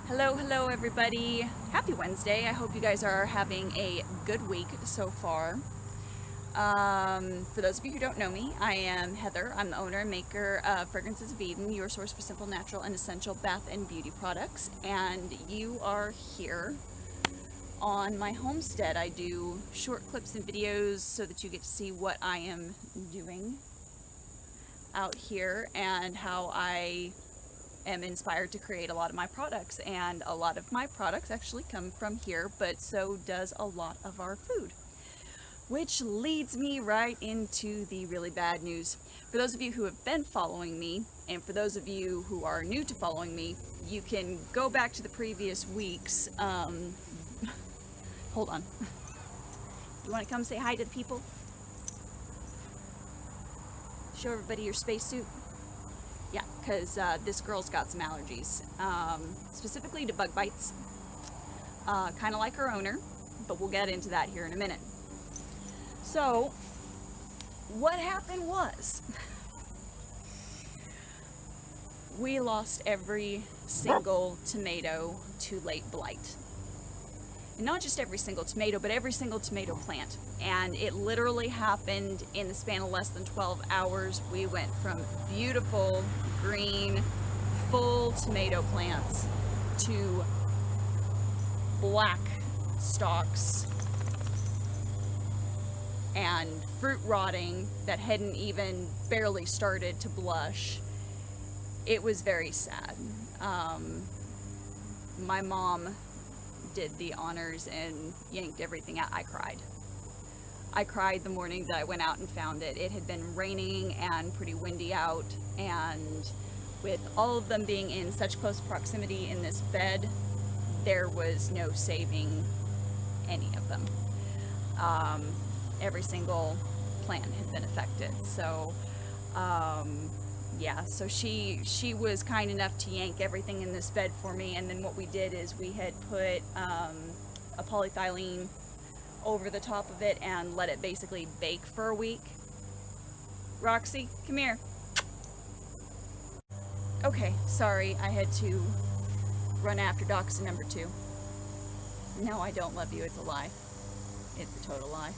Hello everybody. Happy Wednesday. I hope you guys are having a good week so far. For those of you who don't know me, I am Heather. I'm the owner and maker of Fragrances of Eden, your source for simple, natural, and essential bath and beauty products. And you are here on my homestead. I do short clips and videos so that you get to see what I am doing out here and how I am inspired to create a lot of my products. And a lot of my products actually come from here, but so does a lot of our food. Which leads me right into the really bad news. For those of you who have been following me, and for those of you who are new to following me, you can go back to the previous weeks. Hold on. You want to come say hi to the people? Show everybody your spacesuit? Yeah, because this girl's got some allergies, specifically to bug bites, kind of like her owner, but we'll get into that here in a minute. So, what happened was, we lost every single tomato to late blight. And not just every single tomato, but every single tomato plant. And it literally happened in the span of less than 12 hours. We went from beautiful, green, full tomato plants to black stalks and fruit rotting that hadn't even barely started to blush. It was very sad. My mom did the honors and yanked everything out. I cried. I cried the morning that I went out and found it. It had been raining and pretty windy out, and with all of them being in such close proximity in this bed, there was no saving any of them. Every single plant had been affected. So yeah, so she was kind enough to yank everything in this bed for me, and then what we did is we had put a polyethylene over the top of it and let it basically bake for a week. Roxy, come here. Okay, sorry, I had to run after dachshund number 2. No, I don't love you, it's a lie. It's a total lie.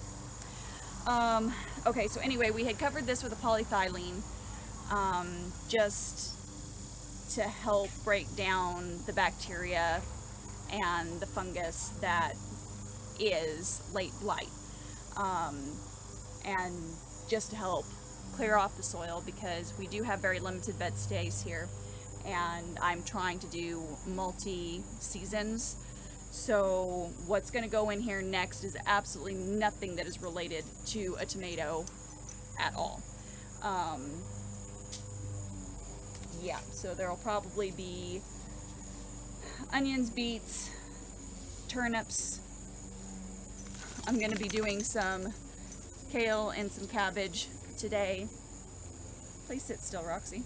Okay, so anyway, we had covered this with a polyethylene just to help break down the bacteria and the fungus that is late blight, and just to help clear off the soil, because we do have very limited bed stays here, and I'm trying to do multi-seasons. So what's going to go in here next is absolutely nothing that is related to a tomato at all. Yeah, so there'll probably be onions, beets, turnips. I'm going to be doing some kale and some cabbage today. Please sit still, Roxy.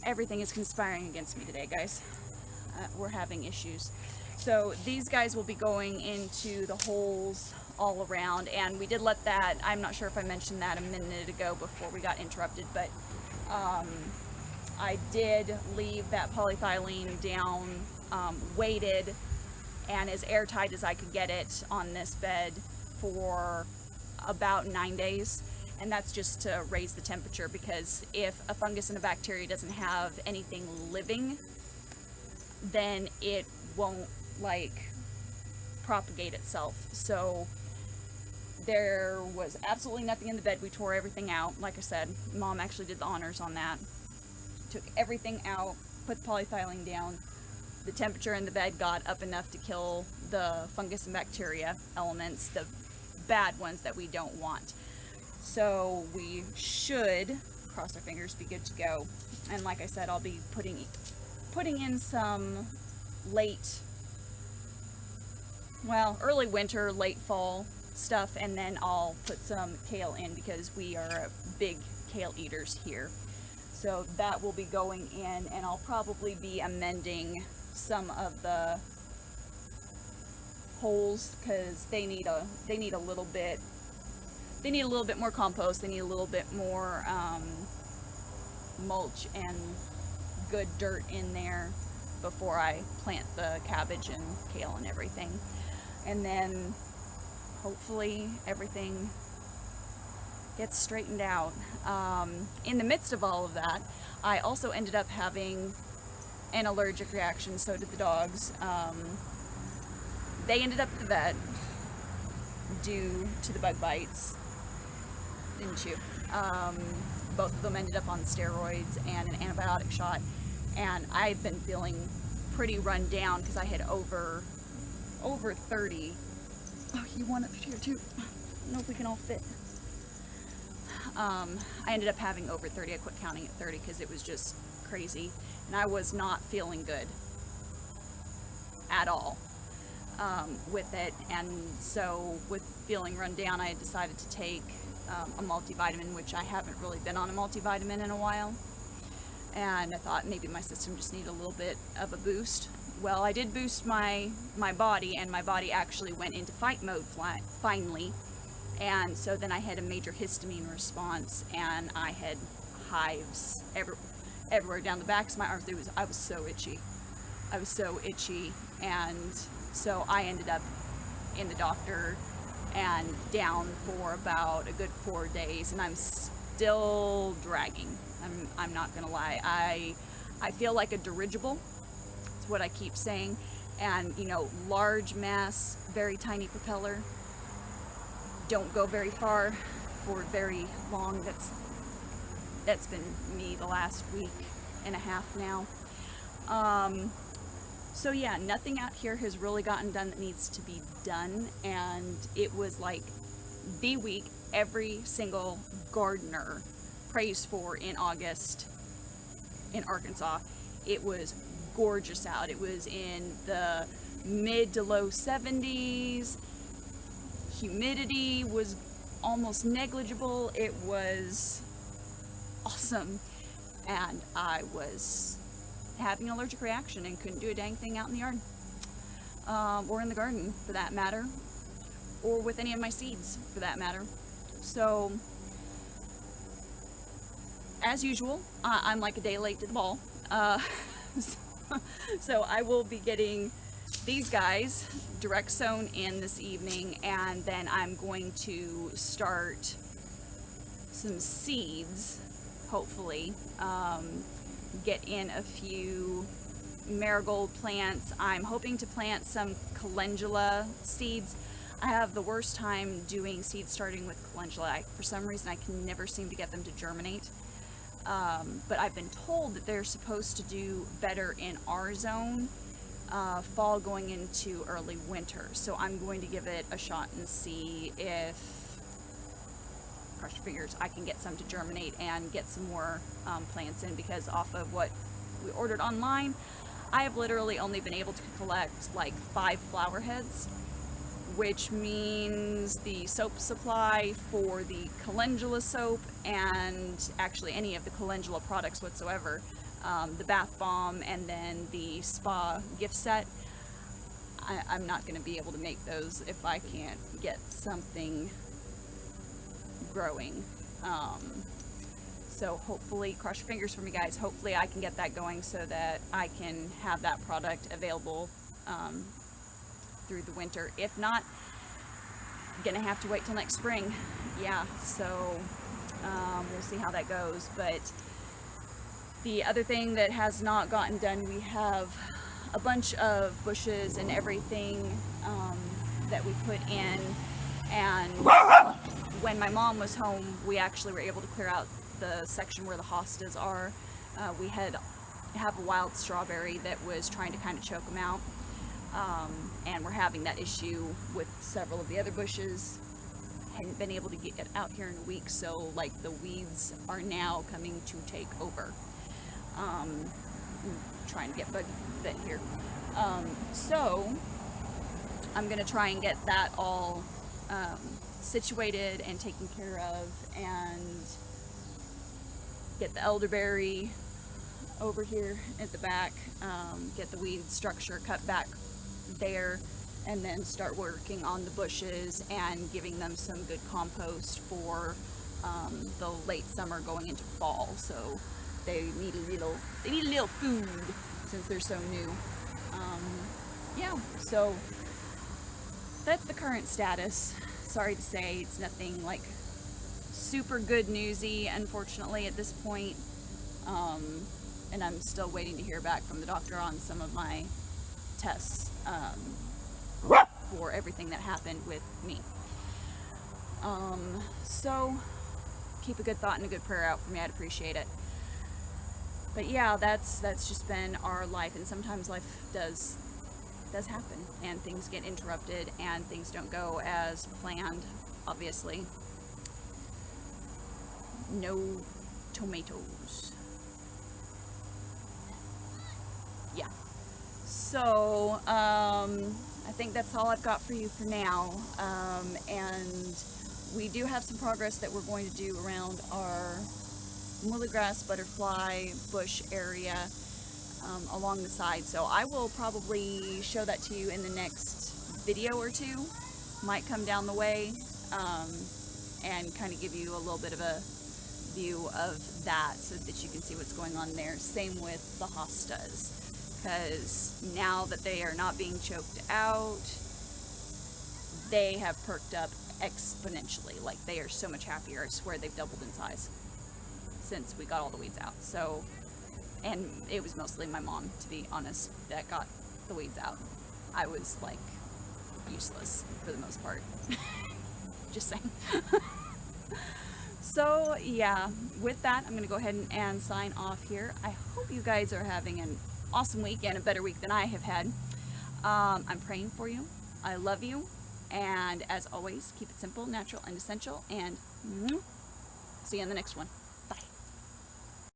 Everything is conspiring against me today, guys. We're having issues. So these guys will be going into the holes all around, and we did let that, I'm not sure if I mentioned that a minute ago before we got interrupted, but I did leave that polyethylene down, weighted and as airtight as I could get it on this bed for about 9 days. And that's just to raise the temperature, because if a fungus and a bacteria doesn't have anything living, then it won't propagate itself. So there was absolutely nothing in the bed. We tore everything out. Like I said, Mom actually did the honors on that. Took everything out, put the polyethylene down. The temperature in the bed got up enough to kill the fungus and bacteria elements, the bad ones that we don't want. So we should, cross our fingers, be good to go. And like I said, I'll be putting in some early winter, late fall stuff, and then I'll put some kale in, because we are big kale eaters here. So that will be going in, and I'll probably be amending some of the holes, because they need a little bit more compost. They need a little bit more mulch and good dirt in there before I plant the cabbage and kale and everything. And then hopefully everything gets straightened out. In the midst of all of that, I also ended up having an allergic reaction. So did the dogs. They ended up at the vet due to the bug bites, didn't you? Both of them ended up on steroids and an antibiotic shot, and I've been feeling pretty run down because I had over 30. Oh, you want up here too? I don't know if we can all fit. I ended up having over 30. I quit counting at 30 because it was just crazy, and I was not feeling good at all with it. And so with feeling run down, I decided to take a multivitamin, which I haven't really been on a multivitamin in a while, and I thought maybe my system just needed a little bit of a boost. Well, I did boost my body, and my body actually went into fight mode finally. And so then I had a major histamine response, and I had hives everywhere down the backs of my arms. I was so itchy. And so I ended up in the doctor and down for about a good 4 days, and I'm still dragging. I'm not gonna lie. I feel like a dirigible. That's what I keep saying. And you know, large mass, very tiny propeller. Don't go very far for very long. That's been me the last week and a half now. So yeah, nothing out here has really gotten done that needs to be done, and it was like the week every single gardener prays for in August in Arkansas. It was gorgeous out. It was in the mid to low 70s. Humidity was almost negligible. It was awesome, and I was having an allergic reaction and couldn't do a dang thing out in the yard, or in the garden for that matter, or with any of my seeds for that matter. So as usual, I'm like a day late to the ball. So I will be getting these guys direct sown in this evening, and then I'm going to start some seeds, hopefully. Get in a few marigold plants. I'm hoping to plant some calendula seeds. I have the worst time doing seed starting with calendula. For some reason I can never seem to get them to germinate. But I've been told that they're supposed to do better in our zone, fall going into early winter. So I'm going to give it a shot and see if, cross your fingers, I can get some to germinate and get some more plants in, because off of what we ordered online, I have literally only been able to collect like 5 flower heads, which means the soap supply for the calendula soap, and actually any of the calendula products whatsoever, the bath bomb, and then the spa gift set. I'm not going to be able to make those if I can't get something growing. So hopefully, cross your fingers for me guys, hopefully I can get that going so that I can have that product available through the winter. If not, I'm gonna have to wait till next spring. Yeah, so we'll see how that goes. But the other thing that has not gotten done, we have a bunch of bushes and everything that we put in, and when my mom was home, we actually were able to clear out the section where the hostas are. We have a wild strawberry that was trying to kind of choke them out, and we're having that issue with several of the other bushes. Hadn't been able to get it out here in a week, so like the weeds are now coming to take over. Trying to get bug bit here. So I'm gonna try and get that all situated and taken care of, and get the elderberry over here at the back, get the weed structure cut back there, and then start working on the bushes and giving them some good compost for the late summer going into fall, so they need a little food since they're so new. Yeah, so that's the current status. Sorry to say, it's nothing like super good newsy, unfortunately, at this point. And I'm still waiting to hear back from the doctor on some of my tests for everything that happened with me. So keep a good thought and a good prayer out for me. I'd appreciate it. But yeah, that's just been our life, and sometimes life does happen, and things get interrupted, and things don't go as planned. Obviously, no tomatoes. Yeah. So I think that's all I've got for you for now. And we do have some progress that we're going to do around our mulligrass butterfly bush area along the side. So I will probably show that to you in the next video or two. Might come down the way and kind of give you a little bit of a view of that so that you can see what's going on there. Same with the hostas, because now that they are not being choked out, they have perked up exponentially. Like, they are so much happier. I swear they've doubled in size since we got all the weeds out. So, and it was mostly my mom, to be honest, that got the weeds out. I was like useless for the most part. Just saying. So yeah, with that, I'm gonna go ahead and sign off here. I hope you guys are having an awesome week and a better week than I have had. I'm praying for you. I love you. And as always, keep it simple, natural, and essential. And see you on the next one.